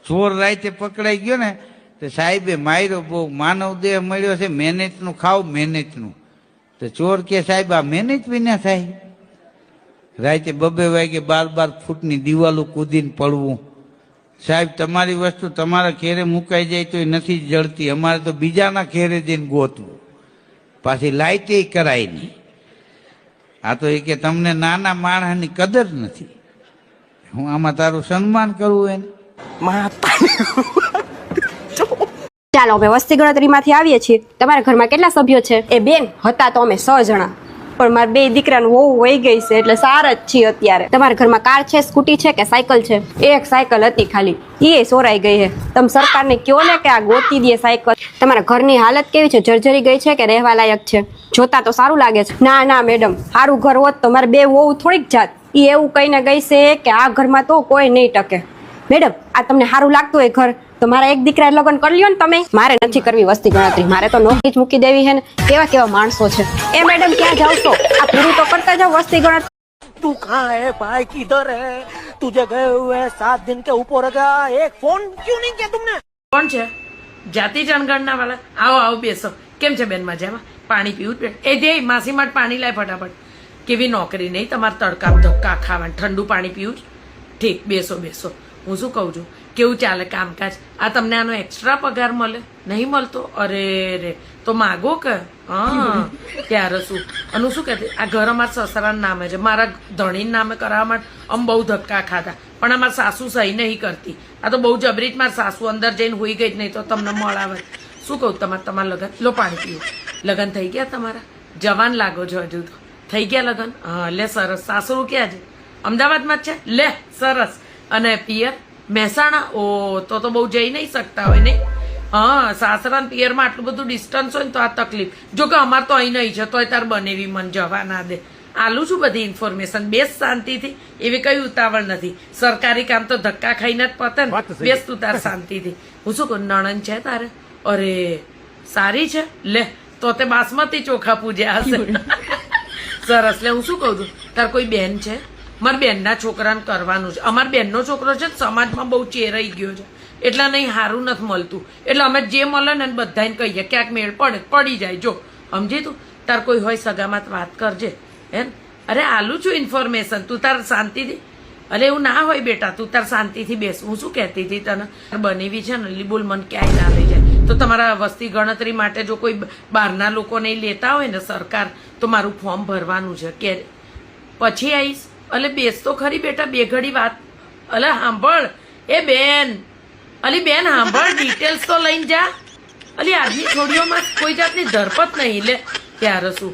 ચોર રાતે પકડાઈ ગયો ને તો સાહેબે માર્યો બહુ, માનવ દેહ મળ્યો છે મહેનતનું ખાવ મહેનતનું. તો ચોર કે સાહેબ આ મહેનત વિના થાય? રાતે 2 વાગે 12 ફૂટની દિવાલો કૂદીને પડવું. સાહેબ તમારી વસ્તુ તમારા ઘેરે મુકાઈ જાય તો એ નથી જળતી, અમારે તો બીજાના ઘેરે જઈને ગોતવું, પાછી લાઈટે કરાય નહીં. આ તો એ કે તમને નાના માણસની કદર નથી. હું આમાં તારું સન્માન કરવું એને? ચાલો અમે વસ્તી ગણતરીમાંથી આવીએ છીએ. તમારા ઘરમાં કેટલા સભ્યો છે? એ બેન હતા તો અમે 6 જણા, પણ મારા 2 દીકરાનું વહુ વહી ગઈ છે એટલે 4 જ છીએ અત્યારે. તમારા ઘરમાં કાર છે, સ્કૂટી છે કે સાયકલ છે? એક સાયકલ હતી ખાલી, એ સોરાઈ ગઈ છે. તમે સરકારને કહો ને કે આ ગોતી દે સાયકલ. તમારા ઘરની હાલત કેવી છે? જર્જરી ગઈ છે કે રહેવા લાયક છે? જોતા તો સારું લાગે છે. ના ના મેડમ, સારું ઘર હોત તો મારે 2 વહુ થોડીક જાત. એ એવું કહીને ગઈ છે કે આ ઘરમાં તો કોઈ નહીં ટકે. મેડમ આ તમને સારું લાગતું હોય ઘર તો મારા એક દીકરા લગ્ન કરી લ્યો ને તમે. મારે નથી કરવી વસ્તી ગણતરી, મારે તો નોકરી જ મૂકી દેવી છે ને. કેવા કેવા માણસો છે. એ મેડમ ક્યાં જાવ છો? આ પૂરું તો કરતા જાવ વસ્તી ગણતરી. तू कहाँ है भाई, किधर है? तुझे गए हुए 7 दिन के ऊपर हो गया, एक फोन क्यों नहीं किया तुमने? કોણ છે? જાતિ જનગણના વાળા? આવો આવો બેસો. કેમ છે બેન, મજામાં? પાણી પીવું બેન? એ જે માસી માટે પાણી લાય ફટાફટ. કેવી નોકરી નહીં તમારે, તડકા ધક્કા ખાવાનું, ઠંડુ પાણી પીવું? ઠીક, બેસો બેસો. હું શું કહું છું, કેવું ચાલે કામકાજ? આ તમને આનો એક્સ્ટ્રા પગાર મળે? નહીં મળતો? અરે રે, તો માગો કે? હા ત્યારે શું. અને શું કહેતી, આ ઘર અમારા સસરાના નામે છે, મારા ધણીના નામે કરાવવા માટે અમે બહુ ધક્કા ખાધા, પણ અમારા સાસુ સહી નહીં કરતી. આ તો બહુ જબરી જ મારા સાસુ અંદર જઈને હોઈ ગઈ જ નહીં તો તમને મળાવે. શું કહું, તમારા લગ્ન લો પાણી પીવું. લગ્ન થઈ ગયા તમારા? જવાન લાગો છો હજુ તો. થઈ ગયા લગ્ન? હા લે સરસ. સાસુ ક્યાં છે? અમદાવાદમાં જ છે? લે સરસ. અને પિયર મહેસાણા? ઓ તો બહુ જઈ નહીં શકતા હોય નહીં? હા, સાસરા ને પિયરમાં આટલું બધું ડિસ્ટન્સ હોય ને તો આ તકલીફ. જો કે અમારે તો અહીં નહીં છે તોય તાર બનેવી મન જવા ના દે. આલું છું બધી ઇન્ફોર્મેશન, બેસ શાંતિથી. એવી કઈ ઉતાવળ નથી. સરકારી કામ તો ધક્કા ખાઈને જ પતે ને. બેસ તું તાર શાંતિથી. હું શું કહું, નણંદ છે તારે? અરે સારી છે. લે તો તે બાસમતી ચોખા પૂજ્યા હશે. સરસ. લે હું શું કહું છું, તાર કોઈ બેન છે? મારા બેનના છોકરાને કરવાનું છે. અમારા બેનનો છોકરો છે સમાજમાં બહુ ચેરાઈ ગયો છે એટલે નહીં સારું નથી મળતું. એટલે અમે જે મળે ને બધાને કહીએ ક્યાંક મેળ પડી જાય. જો સમજી તું, તાર કોઈ હોય સગામાં વાત કરજે. એમ અરે આલું છું ઇન્ફોર્મેશન, તું તાર શાંતિથી. અરે એવું ના હોય બેટા, તું તાર શાંતિથી બેસ. હું શું કહેતી હતી તને, બનેવી છે ને લીબુલ મન ક્યાંય ના લઈ જાય. તો તમારા વસ્તી ગણતરી માટે જો કોઈ બહારના લોકો નહીં લેતા હોય ને સરકાર, તો મારું ફોર્મ ભરવાનું છે. કે પછી આવીશ? અલે બેસ તો ખરી બેટા, 2 ઘડી વાત. અલે સાંભળ એ બેન, અલી બેન સાંભળ, ડિટેલ્સ તો લઈને જા. અલી આજની છોડીઓમાં કોઈ જાતની ધરપત નહીં. લે ત્યારે શું,